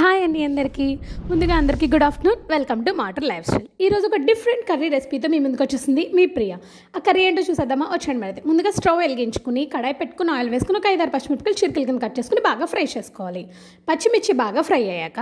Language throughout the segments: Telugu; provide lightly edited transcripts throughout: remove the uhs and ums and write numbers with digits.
హాయ్ అండి అందరికీ ముందుగా అందరికీ good afternoon welcome to matter life style. ఈరోజు ఒక డిఫరెంట్ కర్రీ రెసిపీతో మీ ముందుకు వచ్చేసింది మీ ప్రియ. ఆ కర్రీ ఏంటో చూసేద్దామా? వచ్చండి. మరి ముందుగా స్టవ్ వెలిగించుకుని కడాయి పెట్టుకుని ఆయిల్ వేసుకుని ఒక 5-6 పచ్చిమిరపకాయలు చిరుకల కింద కట్ చేసుకుని బాగా ఫ్రై చేసుకోవాలి. పచ్చిమిర్చి బాగా ఫ్రై అయ్యాక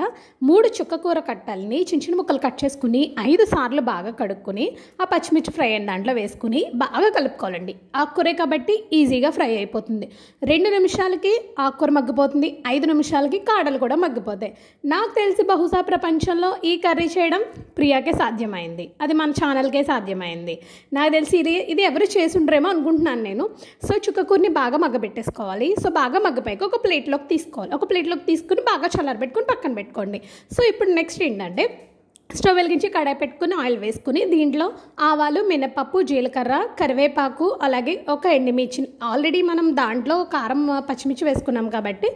3 చుక్కకూర కట్టల్ని చిన్న చిన్న ముక్కలు కట్ చేసుకుని 5 సార్లు బాగా కడుక్కొని ఆ పచ్చిమిర్చి ఫ్రై అయిన దాంట్లో వేసుకుని బాగా కలుపుకోవాలండి. ఆకుకూరే కాబట్టి ఈజీగా ఫ్రై అయిపోతుంది. 2 నిమిషాలకి ఆకుకూర మగ్గిపోతుంది, 5 నిమిషాలకి కాడలు కూడా మగ్గిపోతాయి. నాకు తెలిసి బహుశా ప్రపంచంలో ఈ కర్రీ చేయడం ప్రియాకే సాధ్యమైంది, అది మన ఛానల్కే సాధ్యమైంది. నాకు తెలిసి ఇది ఎవరు చేసి ఉండరేమో అనుకుంటున్నాను నేను. సో చుక్కకూరని బాగా మగ్గబెట్టేసుకోవాలి. సో బాగా మగ్గపోయాక ఒక ప్లేట్లోకి తీసుకోవాలి. ఒక ప్లేట్లోకి తీసుకుని బాగా చల్లారబెట్టుకుని పక్కన పెట్టుకోండి. సో ఇప్పుడు నెక్స్ట్ ఏంటంటే స్టవ్ వెలిగించి కడాయి పెట్టుకుని ఆయిల్ వేసుకుని దీంట్లో ఆవాలు, మినపప్పు, జీలకర్ర, కరివేపాకు, అలాగే ఒక ఎండుమిర్చి. ఆల్రెడీ మనం దాంట్లో కారం పచ్చిమిర్చి వేసుకున్నాం కాబట్టి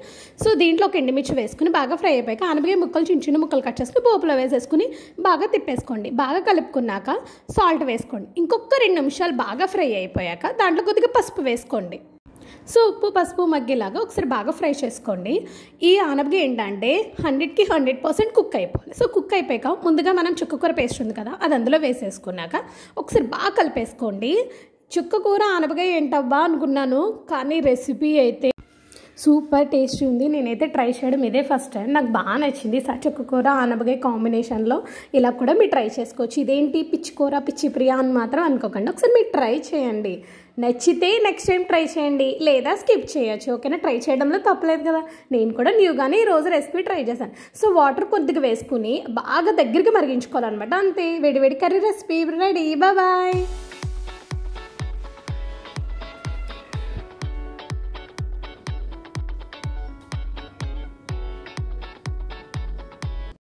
సో దీంట్లో ఒక ఎండుమిర్చి వేసుకుని బాగా ఫ్రై అయిపోయాక ఆనపకాయ ముక్కలు చిన్న చిన్న ముక్కలు కట్ చేసుకుని పోపులో వేసేసుకుని బాగా తిప్పేసుకోండి. బాగా కలుపుకున్నాక సాల్ట్ వేసుకోండి. ఇంకొక 2 నిమిషాలు బాగా ఫ్రై అయిపోయాక దాంట్లో కొద్దిగా పసుపు వేసుకోండి. సో ఉప్పు పసుపు మగ్గేలాగా ఒకసారి బాగా ఫ్రై చేసుకోండి. ఈ ఆనపకాయ ఏంటంటే 100కి 100% కుక్ అయిపోవాలి. సో కుక్ అయిపోయాక ముందుగా మనం చుక్కకూర పేస్ట్ ఉంది కదా, అది అందులో వేసేసుకున్నాక ఒకసారి బాగా కలిపేసుకోండి. చుక్కకూర ఆనపకాయ ఏంటబ్బా అనుకున్నాను, కానీ రెసిపీ అయితే సూపర్ టేస్టీ ఉంది. నేనైతే ట్రై చేయడం ఇదే ఫస్ట్ టైం, నాకు బాగా నచ్చింది. చుక్కకూర ఆనపకాయ కాంబినేషన్లో ఇలా కూడా మీరు ట్రై చేసుకోవచ్చు. ఇదేంటి పిచ్చి కూర పిచ్చి ప్రియా అని మాత్రం అనుకోకండి, ఒకసారి మీరు ట్రై చేయండి. నచ్చితే నెక్స్ట్ టైం ట్రై చేయండి, లేదా స్కిప్ చేయొచ్చు. ఓకేనా? ట్రై చేయడంలో తప్పలేదు కదా. నేను కూడా న్యూగానే ఈరోజు రెసిపీ ట్రై చేశాను. సో వాటర్ కొద్దిగా వేసుకుని బాగా దగ్గరికి మరిగించుకోవాలన్నమాట. అంతే, వేడి వేడి కర్రీ రెసిపీ రెడీ. బాయ్.